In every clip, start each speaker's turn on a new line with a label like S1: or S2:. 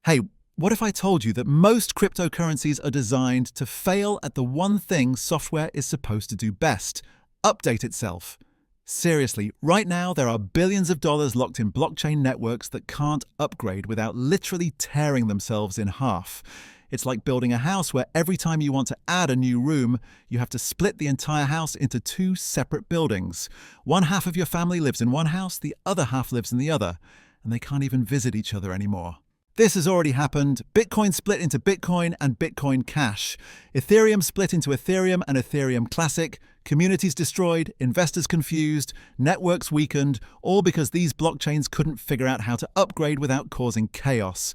S1: Hey, what if I told you that most cryptocurrencies are designed to fail at the one thing software is supposed to do best: update itself? Seriously, right now there are billions of dollars locked in blockchain networks that can't upgrade without literally tearing themselves in half. It's like building a house where every time you want to add a new room, you have to split the entire house into two separate buildings. One half of your family lives in one house, the other half lives in the other, and they can't even visit each other anymore. This has already happened. Bitcoin split into Bitcoin and Bitcoin Cash. Ethereum split into Ethereum and Ethereum Classic. Communities destroyed, investors confused, networks weakened, all because these blockchains couldn't figure out how to upgrade without causing chaos.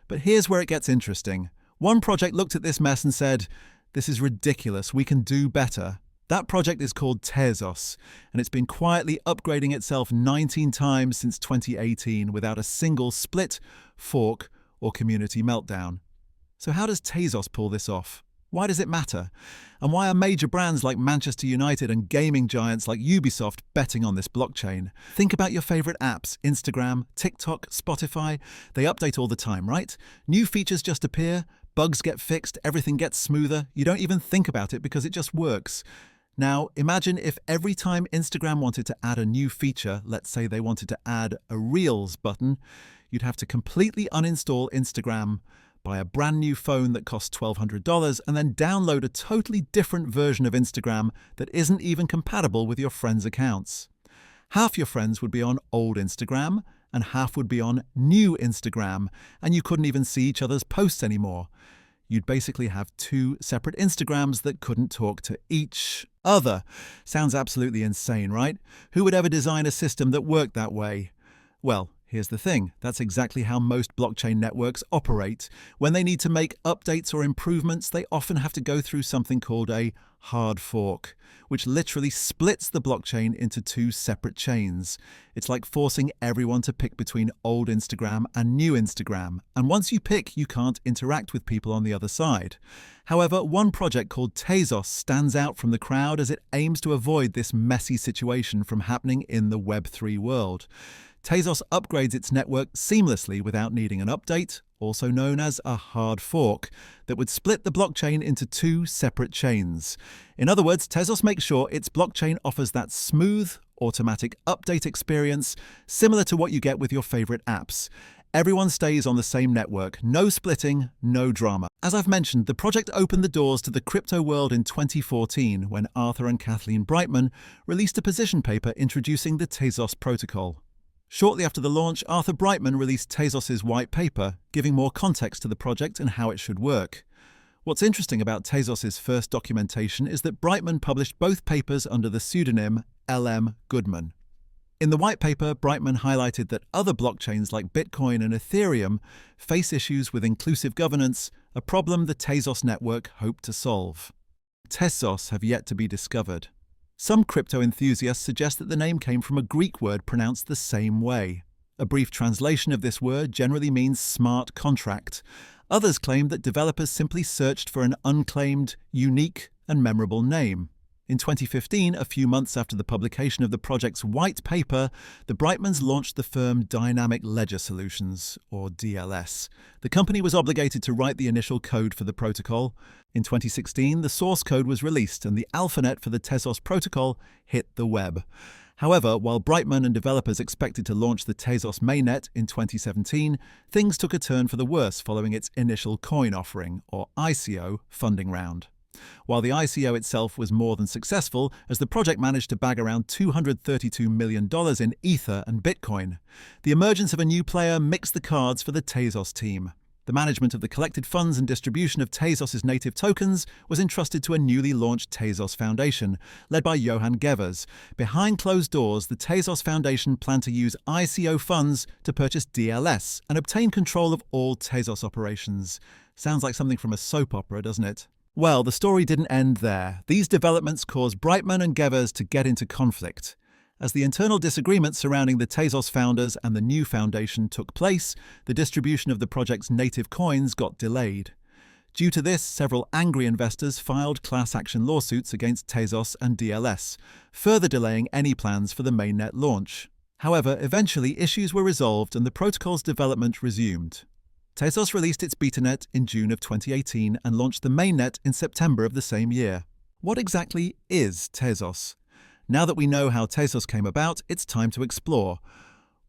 S1: But here's where it gets interesting. One project looked at this mess and said, "This is ridiculous, we can do better." That project is called Tezos, and it's been quietly upgrading itself 19 times since 2018 without a single split, fork, or community meltdown. So how does Tezos pull this off? Why does it matter? And why are major brands like Manchester United and gaming giants like Ubisoft betting on this blockchain? Think about your favorite apps: Instagram, TikTok, Spotify. They update all the time, right? New features just appear, bugs get fixed, everything gets smoother. You don't even think about it because it just works. Now, imagine if every time Instagram wanted to add a new feature, let's say they wanted to add a Reels button, you'd have to completely uninstall Instagram, buy a brand new phone that costs $1,200, and then download a totally different version of Instagram that isn't even compatible with your friends' accounts. Half your friends would be on old Instagram, and half would be on new Instagram, and you couldn't even see each other's posts anymore. You'd basically have two separate Instagrams that couldn't talk to each other. Sounds absolutely insane, right? Who would ever design a system that worked that way? Well, here's the thing. That's exactly how most blockchain networks operate. When they need to make updates or improvements, they often have to go through something called a hard fork, which literally splits the blockchain into two separate chains. It's like forcing everyone to pick between old Instagram and new Instagram. And once you pick, you can't interact with people on the other side. However, one project called Tezos stands out from the crowd as it aims to avoid this messy situation from happening in the Web3 world. Tezos upgrades its network seamlessly without needing an update, also known as a hard fork, that would split the blockchain into two separate chains. In other words, Tezos makes sure its blockchain offers that smooth, automatic update experience similar to what you get with your favorite apps. Everyone stays on the same network, no splitting, no drama. As I've mentioned, the project opened the doors to the crypto world in 2014 when Arthur and Kathleen Breitman released a position paper introducing the Tezos protocol. Shortly after the launch, Arthur Breitman released Tezos' white paper, giving more context to the project and how it should work. What's interesting about Tezos' first documentation is that Breitman published both papers under the pseudonym L.M. Goodman. In the white paper, Breitman highlighted that other blockchains like Bitcoin and Ethereum face issues with inclusive governance, a problem the Tezos network hoped to solve. Tezos have yet to be discovered. Some crypto enthusiasts suggest that the name came from a Greek word pronounced the same way. A brief translation of this word generally means smart contract. Others claim that developers simply searched for an unclaimed, unique, and memorable name. In 2015, a few months after the publication of the project's white paper, the Breitmans launched the firm Dynamic Ledger Solutions, or DLS. The company was obligated to write the initial code for the protocol. In 2016, the source code was released and the AlphaNet for the Tezos protocol hit the web. However, while Breitman and developers expected to launch the Tezos mainnet in 2017, things took a turn for the worse following its initial coin offering, or ICO, funding round. While the ICO itself was more than successful, as the project managed to bag around $232 million in Ether and Bitcoin, the emergence of a new player mixed the cards for the Tezos team. The management of the collected funds and distribution of Tezos' native tokens was entrusted to a newly launched Tezos Foundation, led by Johan Gevers. Behind closed doors, the Tezos Foundation planned to use ICO funds to purchase DLS and obtain control of all Tezos operations. Sounds like something from a soap opera, doesn't it? Well, the story didn't end there. These developments caused Breitman and Gevers to get into conflict. As the internal disagreements surrounding the Tezos founders and the new foundation took place, the distribution of the project's native coins got delayed. Due to this, several angry investors filed class action lawsuits against Tezos and DLS, further delaying any plans for the mainnet launch. However, eventually issues were resolved and the protocol's development resumed. Tezos released its betanet in June of 2018 and launched the mainnet in September of the same year. What exactly is Tezos? Now that we know how Tezos came about, it's time to explore.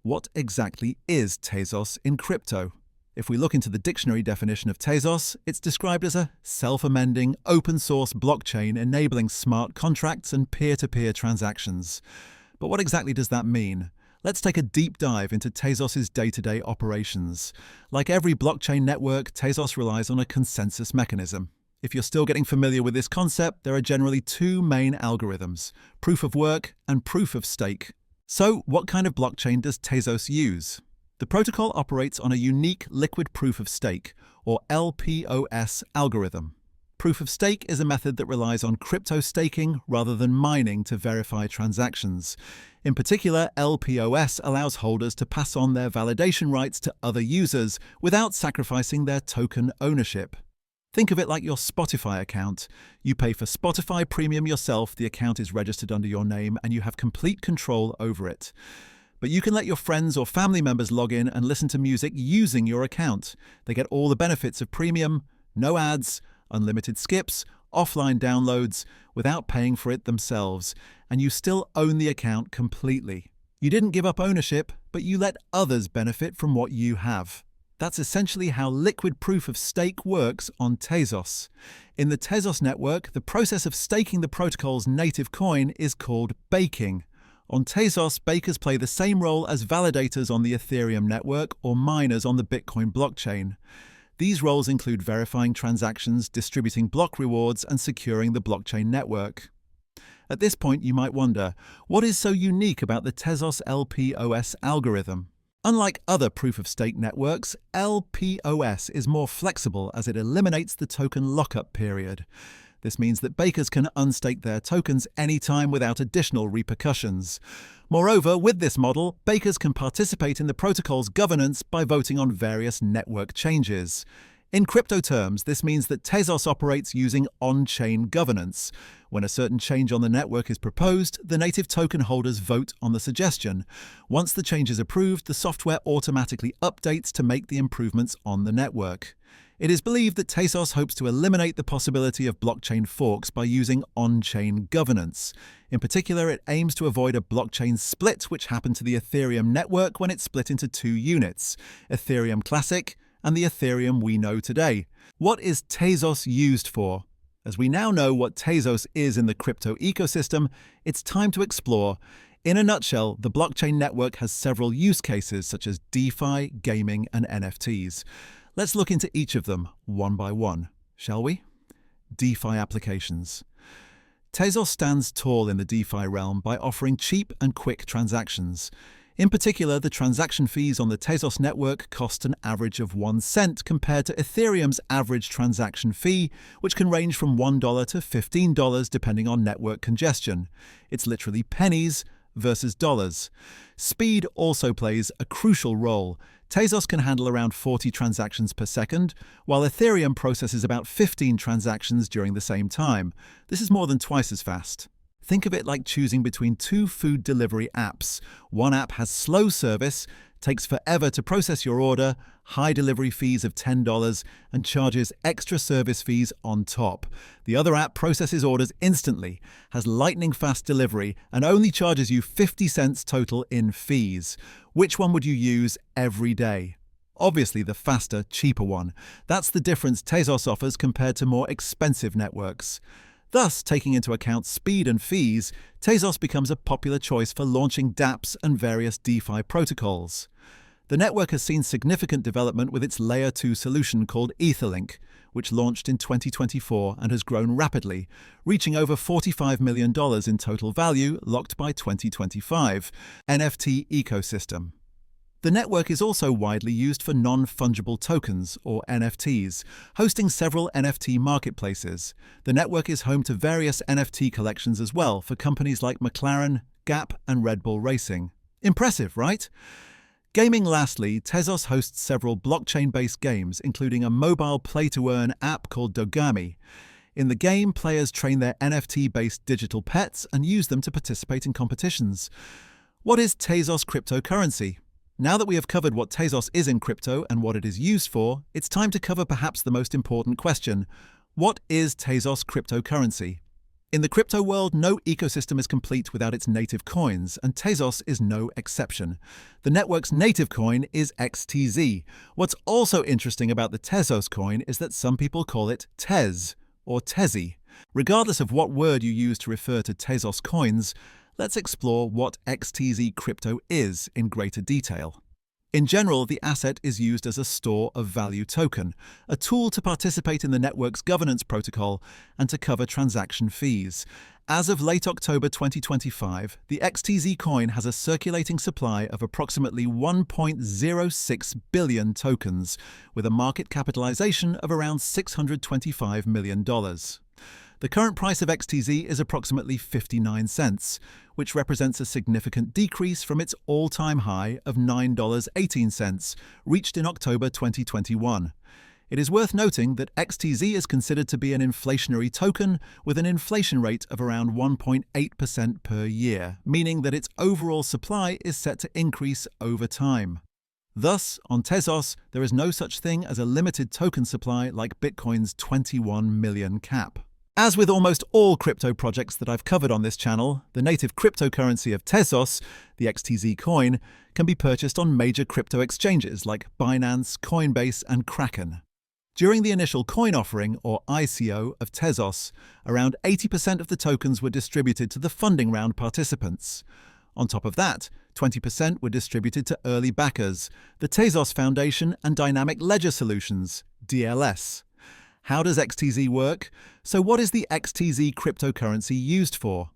S1: What exactly is Tezos in crypto? If we look into the dictionary definition of Tezos, it's described as a self-amending, open-source blockchain enabling smart contracts and peer-to-peer transactions. But what exactly does that mean? Let's take a deep dive into Tezos' day-to-day operations. Like every blockchain network, Tezos relies on a consensus mechanism. If you're still getting familiar with this concept, there are generally two main algorithms: proof of work and proof of stake. So, what kind of blockchain does Tezos use? The protocol operates on a unique liquid proof of stake, or LPoS algorithm. Proof of stake is a method that relies on crypto staking rather than mining to verify transactions. In particular, LPoS allows holders to pass on their validation rights to other users without sacrificing their token ownership. Think of it like your Spotify account. You pay for Spotify Premium yourself, the account is registered under your name, and you have complete control over it. But you can let your friends or family members log in and listen to music using your account. They get all the benefits of Premium, no ads, unlimited skips, offline downloads, without paying for it themselves, and you still own the account completely. You didn't give up ownership, but you let others benefit from what you have. That's essentially how liquid proof of stake works on Tezos. In the Tezos network, the process of staking the protocol's native coin is called baking. On Tezos, bakers play the same role as validators on the Ethereum network or miners on the Bitcoin blockchain. These roles include verifying transactions, distributing block rewards, and securing the blockchain network. At this point, you might wonder, what is so unique about the Tezos LPoS algorithm? Unlike other proof-of-stake networks, LPoS is more flexible as it eliminates the token lockup period. This means that bakers can unstake their tokens anytime without additional repercussions. Moreover, with this model, bakers can participate in the protocol's governance by voting on various network changes. In crypto terms, this means that Tezos operates using on-chain governance. When a certain change on the network is proposed, the native token holders vote on the suggestion. Once the change is approved, the software automatically updates to make the improvements on the network. It is believed that Tezos hopes to eliminate the possibility of blockchain forks by using on-chain governance. In particular, it aims to avoid a blockchain split, which happened to the Ethereum network when it split into two units, Ethereum Classic and the Ethereum we know today. What is Tezos used for? As we now know what Tezos is in the crypto ecosystem, it's time to explore. In a nutshell, the blockchain network has several use cases such as DeFi, gaming, and NFTs. Let's look into each of them one by one, shall we? DeFi applications. Tezos stands tall in the DeFi realm by offering cheap and quick transactions. In particular, the transaction fees on the Tezos network cost an average of 1 cent compared to Ethereum's average transaction fee, which can range from $1 to $15 depending on network congestion. It's literally pennies versus dollars. Speed also plays a crucial role. Tezos can handle around 40 transactions per second, while Ethereum processes about 15 transactions during the same time. This is more than twice as fast. Think of it like choosing between two food delivery apps. One app has slow service, takes forever to process your order, high delivery fees of $10, and charges extra service fees on top. The other app processes orders instantly, has lightning-fast delivery, and only charges you 50 cents total in fees. Which one would you use every day? Obviously the faster, cheaper one. That's the difference Tezos offers compared to more expensive networks. Thus, taking into account speed and fees, Tezos becomes a popular choice for launching dApps and various DeFi protocols. The network has seen significant development with its Layer 2 solution called Etherlink, which launched in 2024 and has grown rapidly, reaching over $45 million in total value locked by 2025. NFT ecosystem. The network is also widely used for non-fungible tokens, or NFTs, hosting several NFT marketplaces. The network is home to various NFT collections as well for companies like McLaren, Gap, and Red Bull Racing. Impressive, right? Gaming lastly, Tezos hosts several blockchain-based games, including a mobile play-to-earn app called Dogami. In the game, players train their NFT-based digital pets and use them to participate in competitions. What is Tezos cryptocurrency? Now that we have covered what Tezos is in crypto and what it is used for, it's time to cover perhaps the most important question. What is Tezos cryptocurrency? In the crypto world, no ecosystem is complete without its native coins, and Tezos is no exception. The network's native coin is XTZ. What's also interesting about the Tezos coin is that some people call it Tez or Tezi. Regardless of what word you use to refer to Tezos coins, let's explore what XTZ crypto is in greater detail. In general, the asset is used as a store of value token, a tool to participate in the network's governance protocol and to cover transaction fees. As of late October 2025, the XTZ coin has a circulating supply of approximately 1.06 billion tokens, with a market capitalization of around $625 million. The current price of XTZ is approximately 59 cents, which represents a significant decrease from its all-time high of $9.18, reached in October 2021. It is worth noting that XTZ is considered to be an inflationary token with an inflation rate of around 1.8% per year, meaning that its overall supply is set to increase over time. Thus, on Tezos, there is no such thing as a limited token supply like Bitcoin's 21 million cap. As with almost all crypto projects that I've covered on this channel, the native cryptocurrency of Tezos, the XTZ coin, can be purchased on major crypto exchanges like Binance, Coinbase, and Kraken. During the initial coin offering, or ICO, of Tezos, around 80% of the tokens were distributed to the funding round participants. On top of that, 20% were distributed to early backers, the Tezos Foundation and Dynamic Ledger Solutions, DLS. How does XTZ work? So what is the XTZ cryptocurrency used for?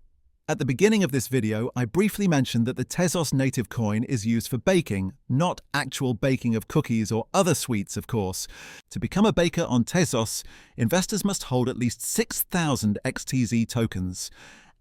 S1: At the beginning of this video, I briefly mentioned that the Tezos native coin is used for baking, not actual baking of cookies or other sweets, of course. To become a baker on Tezos, investors must hold at least 6,000 XTZ tokens.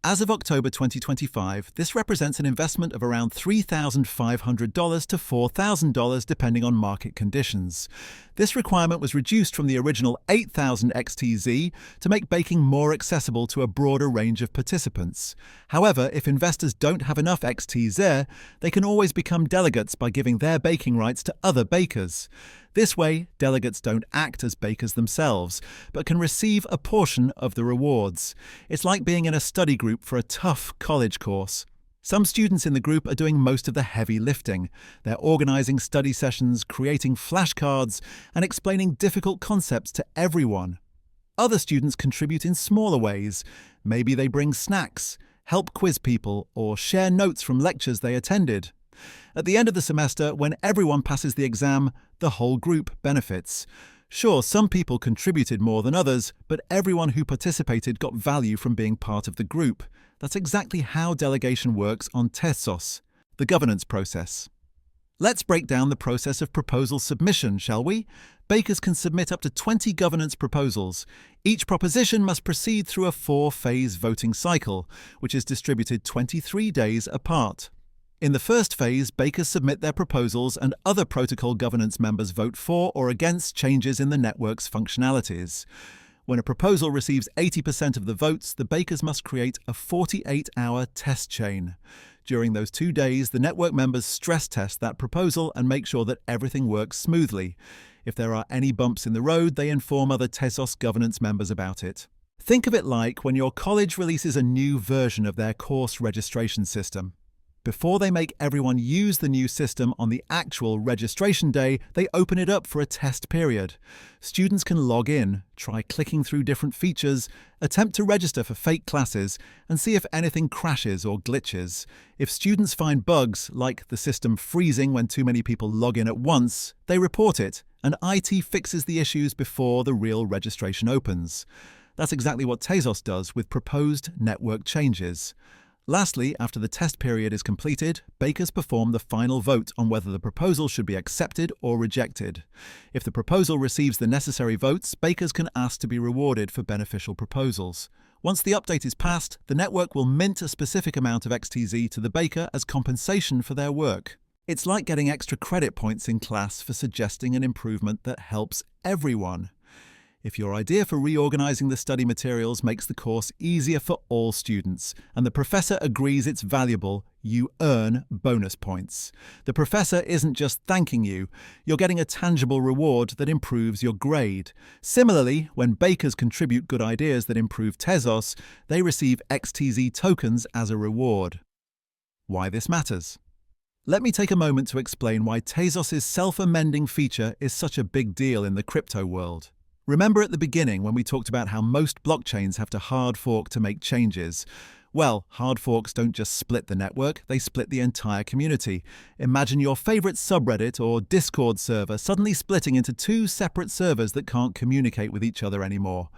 S1: As of October 2025, this represents an investment of around $3,500 to $4,000 depending on market conditions. This requirement was reduced from the original 8,000 XTZ to make baking more accessible to a broader range of participants. However, if investors don't have enough XTZ, they can always become delegates by giving their baking rights to other bakers. This way, delegates don't act as bakers themselves, but can receive a portion of the rewards. It's like being in a study group for a tough college course. Some students in the group are doing most of the heavy lifting. They're organizing study sessions, creating flashcards, and explaining difficult concepts to everyone. Other students contribute in smaller ways. Maybe they bring snacks, help quiz people, or share notes from lectures they attended. At the end of the semester, when everyone passes the exam, the whole group benefits. Sure, some people contributed more than others, but everyone who participated got value from being part of the group. That's exactly how delegation works on Tezos, the governance process. Let's break down the process of proposal submission, shall we? Bakers can submit up to 20 governance proposals. Each proposition must proceed through a 4-phase voting cycle, which is distributed 23 days apart. In the first phase, bakers submit their proposals and other protocol governance members vote for or against changes in the network's functionalities. When a proposal receives 80% of the votes, the bakers must create a 48-hour test chain. During those 2 days, the network members stress test that proposal and make sure that everything works smoothly. If there are any bumps in the road, they inform other Tezos governance members about it. Think of it like when your college releases a new version of their course registration system. Before they make everyone use the new system on the actual registration day, they open it up for a test period. Students can log in, try clicking through different features, attempt to register for fake classes, and see if anything crashes or glitches. If students find bugs, like the system freezing when too many people log in at once, they report it, and IT fixes the issues before the real registration opens. That's exactly what Tezos does with proposed network changes. Lastly, after the test period is completed, bakers perform the final vote on whether the proposal should be accepted or rejected. If the proposal receives the necessary votes, bakers can ask to be rewarded for beneficial proposals. Once the update is passed, the network will mint a specific amount of XTZ to the baker as compensation for their work. It's like getting extra credit points in class for suggesting an improvement that helps everyone. If your idea for reorganizing the study materials makes the course easier for all students, and the professor agrees it's valuable, you earn bonus points. The professor isn't just thanking you, you're getting a tangible reward that improves your grade. Similarly, when bakers contribute good ideas that improve Tezos, they receive XTZ tokens as a reward. Why this matters? Let me take a moment to explain why Tezos' self-amending feature is such a big deal in the crypto world. Remember at the beginning when we talked about how most blockchains have to hard fork to make changes? Well, hard forks don't just split the network, they split the entire community. Imagine your favorite subreddit or Discord server suddenly splitting into two separate servers that can't communicate with each other anymore.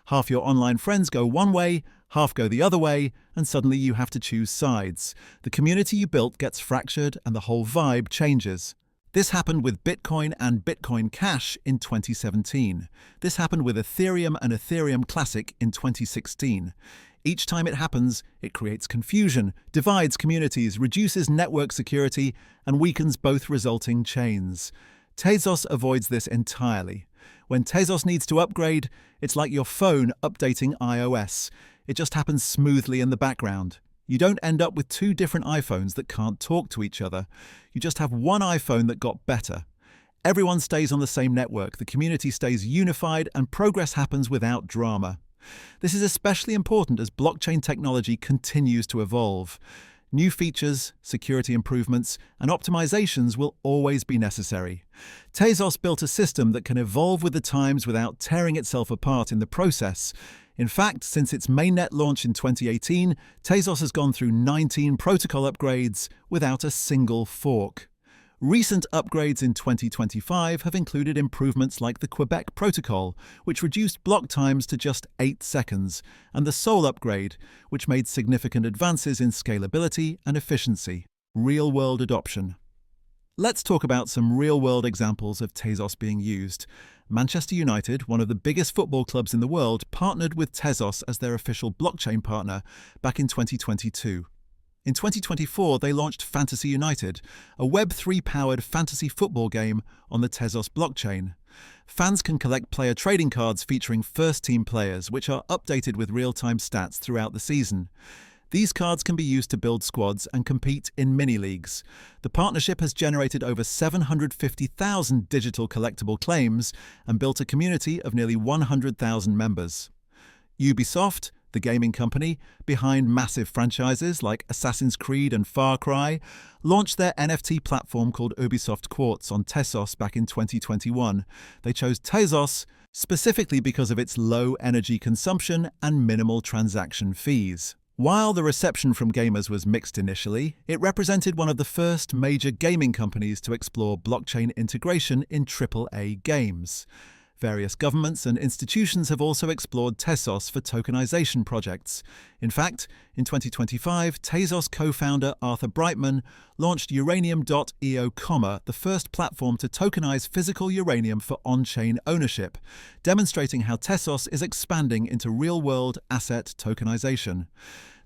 S1: Half your online friends go one way, half go the other way, and suddenly you have to choose sides. The community you built gets fractured and the whole vibe changes. This happened with Bitcoin and Bitcoin Cash in 2017. This happened with Ethereum and Ethereum Classic in 2016. Each time it happens, it creates confusion, divides communities, reduces network security, and weakens both resulting chains. Tezos avoids this entirely. When Tezos needs to upgrade, it's like your phone updating iOS. It just happens smoothly in the background. You don't end up with two different iPhones that can't talk to each other. You just have one iPhone that got better. Everyone stays on the same network, the community stays unified, and progress happens without drama. This is especially important as blockchain technology continues to evolve. New features, security improvements, and optimizations will always be necessary. Tezos built a system that can evolve with the times without tearing itself apart in the process. In fact, since its mainnet launch in 2018, Tezos has gone through 19 protocol upgrades without a single fork. Recent upgrades in 2025 have included improvements like the Quebec Protocol, which reduced block times to just 8 seconds, and the Sol upgrade, which made significant advances in scalability and efficiency. Real-world adoption. Let's talk about some real-world examples of Tezos being used. Manchester United, one of the biggest football clubs in the world, partnered with Tezos as their official blockchain partner back in 2022. In 2024, they launched Fantasy United, a Web3-powered fantasy football game on the Tezos blockchain. Fans can collect player trading cards featuring first-team players, which are updated with real-time stats throughout the season. These cards can be used to build squads and compete in mini-leagues. The partnership has generated over 750,000 digital collectible claims and built a community of nearly 100,000 members. Ubisoft, the gaming company behind massive franchises like Assassin's Creed and Far Cry, launched their NFT platform called Ubisoft Quartz on Tezos back in 2021. They chose Tezos specifically because of its low energy consumption and minimal transaction fees. While the reception from gamers was mixed initially, it represented one of the first major gaming companies to explore blockchain integration in AAA games. Various governments and institutions have also explored Tezos for tokenization projects. In fact, in 2025, Tezos co-founder Arthur Breitman launched Uranium.io, the first platform to tokenize physical uranium for on-chain ownership, demonstrating how Tezos is expanding into real-world asset tokenization.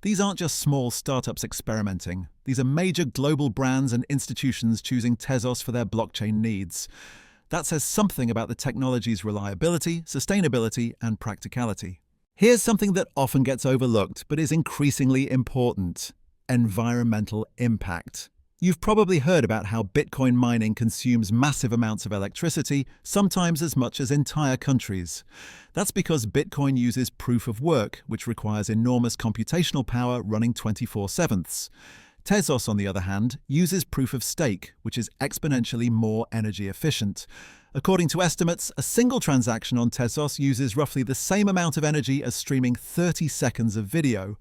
S1: These aren't just small startups experimenting. These are major global brands and institutions choosing Tezos for their blockchain needs. That says something about the technology's reliability, sustainability, and practicality. Here's something that often gets overlooked but is increasingly important: environmental impact. You've probably heard about how Bitcoin mining consumes massive amounts of electricity, sometimes as much as entire countries. That's because Bitcoin uses proof of work, which requires enormous computational power running 24/7. Tezos, on the other hand, uses proof of stake, which is exponentially more energy efficient. According to estimates, a single transaction on Tezos uses roughly the same amount of energy as streaming 30 seconds of video.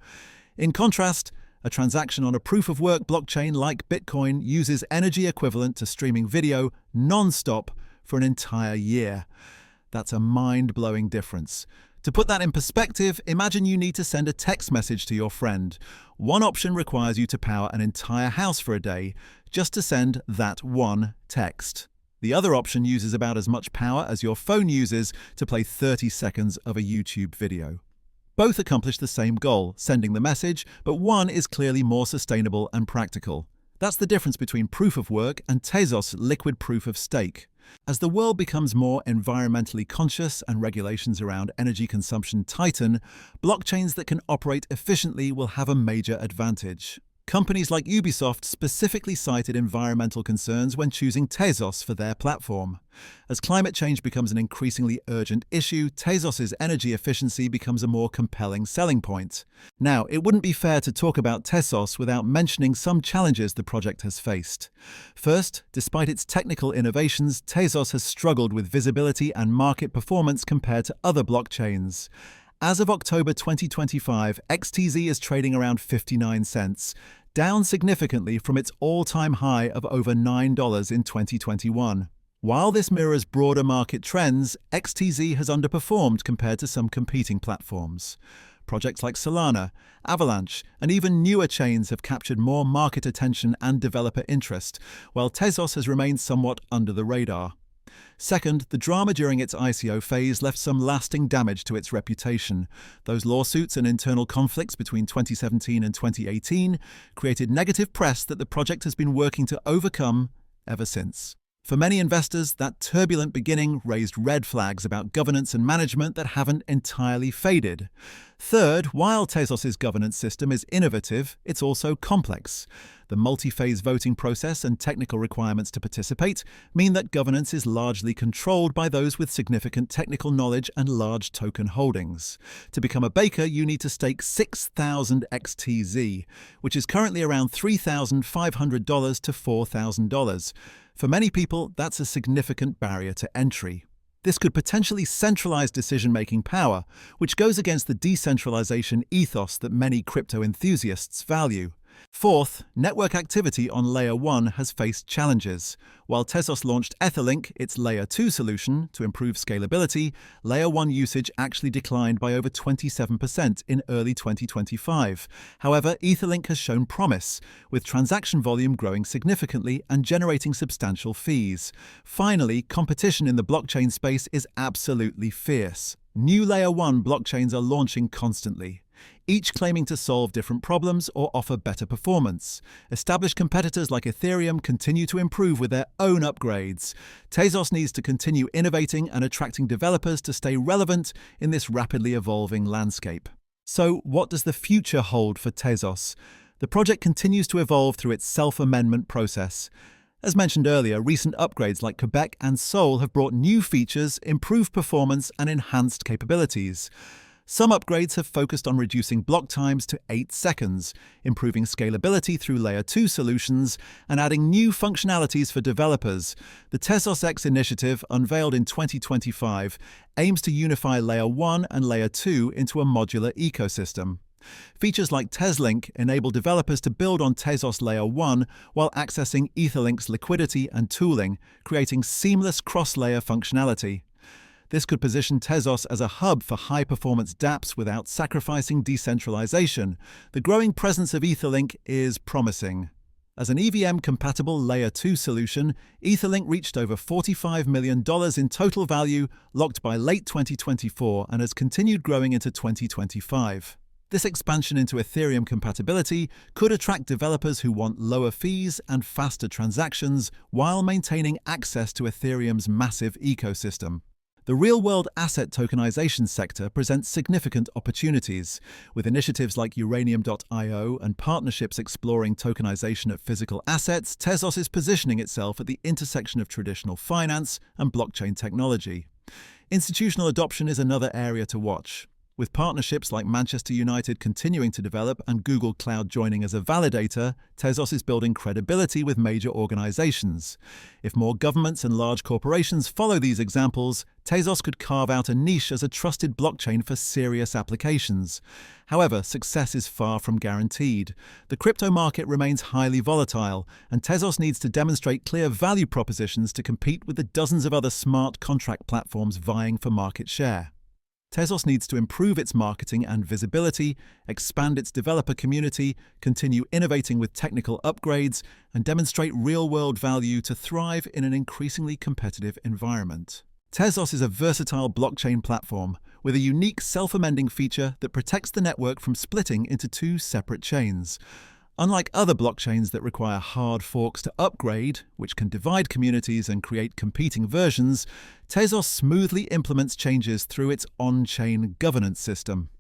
S1: In contrast, a transaction on a proof of work blockchain like Bitcoin uses energy equivalent to streaming video non-stop for an entire year. That's a mind-blowing difference. To put that in perspective, imagine you need to send a text message to your friend. One option requires you to power an entire house for a day just to send that one text. The other option uses about as much power as your phone uses to play 30 seconds of a YouTube video. Both accomplish the same goal, sending the message, but one is clearly more sustainable and practical. That's the difference between proof of work and Tezos liquid proof of stake. As the world becomes more environmentally conscious and regulations around energy consumption tighten, blockchains that can operate efficiently will have a major advantage. Companies like Ubisoft specifically cited environmental concerns when choosing Tezos for their platform. As climate change becomes an increasingly urgent issue, Tezos' energy efficiency becomes a more compelling selling point. Now, it wouldn't be fair to talk about Tezos without mentioning some challenges the project has faced. First, despite its technical innovations, Tezos has struggled with visibility and market performance compared to other blockchains. As of October 2025, XTZ is trading around 59 cents, down significantly from its all-time high of over $9 in 2021. While this mirrors broader market trends, XTZ has underperformed compared to some competing platforms. Projects like Solana, Avalanche, and even newer chains have captured more market attention and developer interest, while Tezos has remained somewhat under the radar. Second, the drama during its ICO phase left some lasting damage to its reputation. Those lawsuits and internal conflicts between 2017 and 2018 created negative press that the project has been working to overcome ever since. For many investors, that turbulent beginning raised red flags about governance and management that haven't entirely faded. Third, while Tezos' governance system is innovative, it's also complex. The multi-phase voting process and technical requirements to participate mean that governance is largely controlled by those with significant technical knowledge and large token holdings. To become a baker, you need to stake 6,000 XTZ, which is currently around $3,500 to $4,000. For many people, that's a significant barrier to entry. This could potentially centralize decision-making power, which goes against the decentralization ethos that many crypto enthusiasts value. Fourth, network activity on Layer 1 has faced challenges. While Tezos launched Etherlink, its Layer 2 solution, to improve scalability, Layer 1 usage actually declined by over 27% in early 2025. However, Etherlink has shown promise, with transaction volume growing significantly and generating substantial fees. Finally, competition in the blockchain space is absolutely fierce. New Layer 1 blockchains are launching constantly, each claiming to solve different problems or offer better performance. Established competitors like Ethereum continue to improve with their own upgrades. Tezos needs to continue innovating and attracting developers to stay relevant in this rapidly evolving landscape. So, what does the future hold for Tezos? The project continues to evolve through its self-amendment process. As mentioned earlier, recent upgrades like Quebec and Seoul have brought new features, improved performance, and enhanced capabilities. Some upgrades have focused on reducing block times to 8 seconds, improving scalability through Layer 2 solutions, and adding new functionalities for developers. The Tezos X initiative, unveiled in 2025, aims to unify Layer 1 and Layer 2 into a modular ecosystem. Features like Etherlink enable developers to build on Tezos Layer 1 while accessing Etherlink's liquidity and tooling, creating seamless cross-layer functionality. This could position Tezos as a hub for high-performance dApps without sacrificing decentralization. The growing presence of Etherlink is promising. As an EVM-compatible Layer 2 solution, Etherlink reached over $45 million in total value, locked by late 2024, and has continued growing into 2025. This expansion into Ethereum compatibility could attract developers who want lower fees and faster transactions while maintaining access to Ethereum's massive ecosystem. The real-world asset tokenization sector presents significant opportunities. With initiatives like Uranium.io and partnerships exploring tokenization of physical assets, Tezos is positioning itself at the intersection of traditional finance and blockchain technology. Institutional adoption is another area to watch. With partnerships like Manchester United continuing to develop and Google Cloud joining as a validator, Tezos is building credibility with major organizations. If more governments and large corporations follow these examples, Tezos could carve out a niche as a trusted blockchain for serious applications. However, success is far from guaranteed. The crypto market remains highly volatile, and Tezos needs to demonstrate clear value propositions to compete with the dozens of other smart contract platforms vying for market share. Tezos needs to improve its marketing and visibility, expand its developer community, continue innovating with technical upgrades, and demonstrate real-world value to thrive in an increasingly competitive environment. Tezos is a versatile blockchain platform with a unique self-amending feature that protects the network from splitting into two separate chains. Unlike other blockchains that require hard forks to upgrade, which can divide communities and create competing versions, Tezos smoothly implements changes through its on-chain governance system.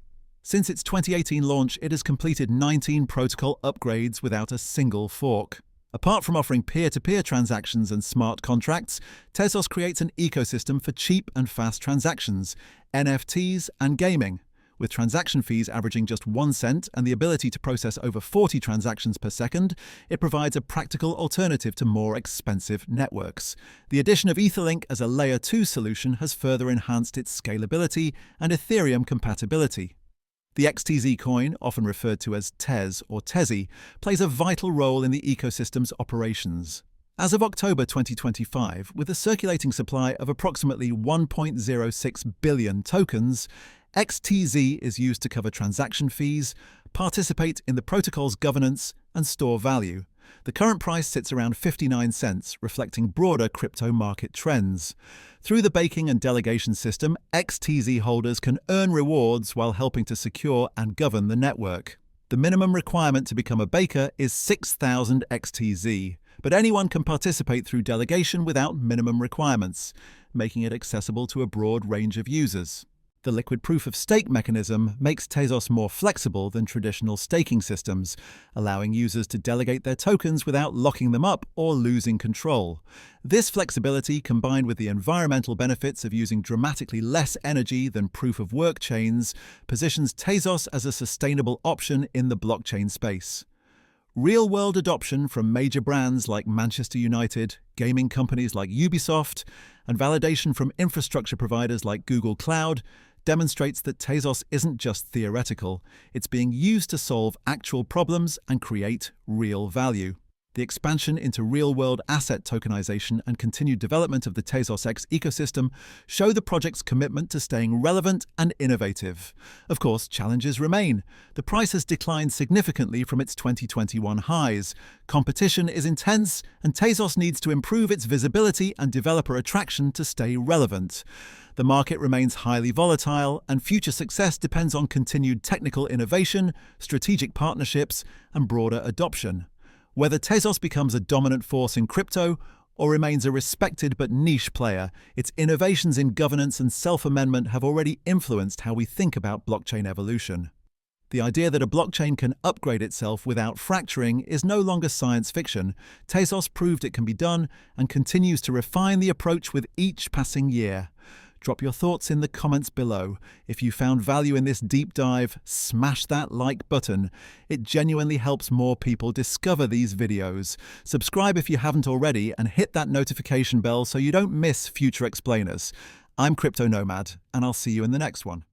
S1: Since its 2018 launch, it has completed 19 protocol upgrades without a single fork. Apart from offering peer-to-peer transactions and smart contracts, Tezos creates an ecosystem for cheap and fast transactions, NFTs, and gaming. With transaction fees averaging just 1 cent and the ability to process over 40 transactions per second, it provides a practical alternative to more expensive networks. The addition of Etherlink as a Layer 2 solution has further enhanced its scalability and Ethereum compatibility. The XTZ coin, often referred to as Tez or Tezi, plays a vital role in the ecosystem's operations. As of October 2025, with a circulating supply of approximately 1.06 billion tokens, XTZ is used to cover transaction fees, participate in the protocol's governance, and store value. The current price sits around 59 cents, reflecting broader crypto market trends. Through the baking and delegation system, XTZ holders can earn rewards while helping to secure and govern the network. The minimum requirement to become a baker is 6,000 XTZ, but anyone can participate through delegation without minimum requirements, making it accessible to a broad range of users. The liquid proof-of-stake mechanism makes Tezos more flexible than traditional staking systems, allowing users to delegate their tokens without locking them up or losing control. This flexibility, combined with the environmental benefits of using dramatically less energy than proof-of-work chains, positions Tezos as a sustainable option in the blockchain space. Real-world adoption from major brands like Manchester United, gaming companies like Ubisoft, and validation from infrastructure providers like Google Cloud demonstrates that Tezos isn't just theoretical, it's being used to solve actual problems and create real value. The expansion into real-world asset tokenization and continued development of the Tezos X ecosystem show the project's commitment to staying relevant and innovative. Of course, challenges remain. The price has declined significantly from its 2021 highs. Competition is intense, and Tezos needs to improve its visibility and developer attraction to stay relevant. The market remains highly volatile, and future success depends on continued technical innovation, strategic partnerships, and broader adoption. Whether Tezos becomes a dominant force in crypto or remains a respected but niche player, its innovations in governance and self-amendment have already influenced how we think about blockchain evolution. The idea that a blockchain can upgrade itself without fracturing is no longer science fiction. Tezos proved it can be done and continues to refine the approach with each passing year. Drop your thoughts in the comments below. If you found value in this deep dive, smash that like button. It genuinely helps more people discover these videos. Subscribe if you haven't already and hit that notification bell so you don't miss future explainers. I'm Crypto Nomad, and I'll see you in the next one.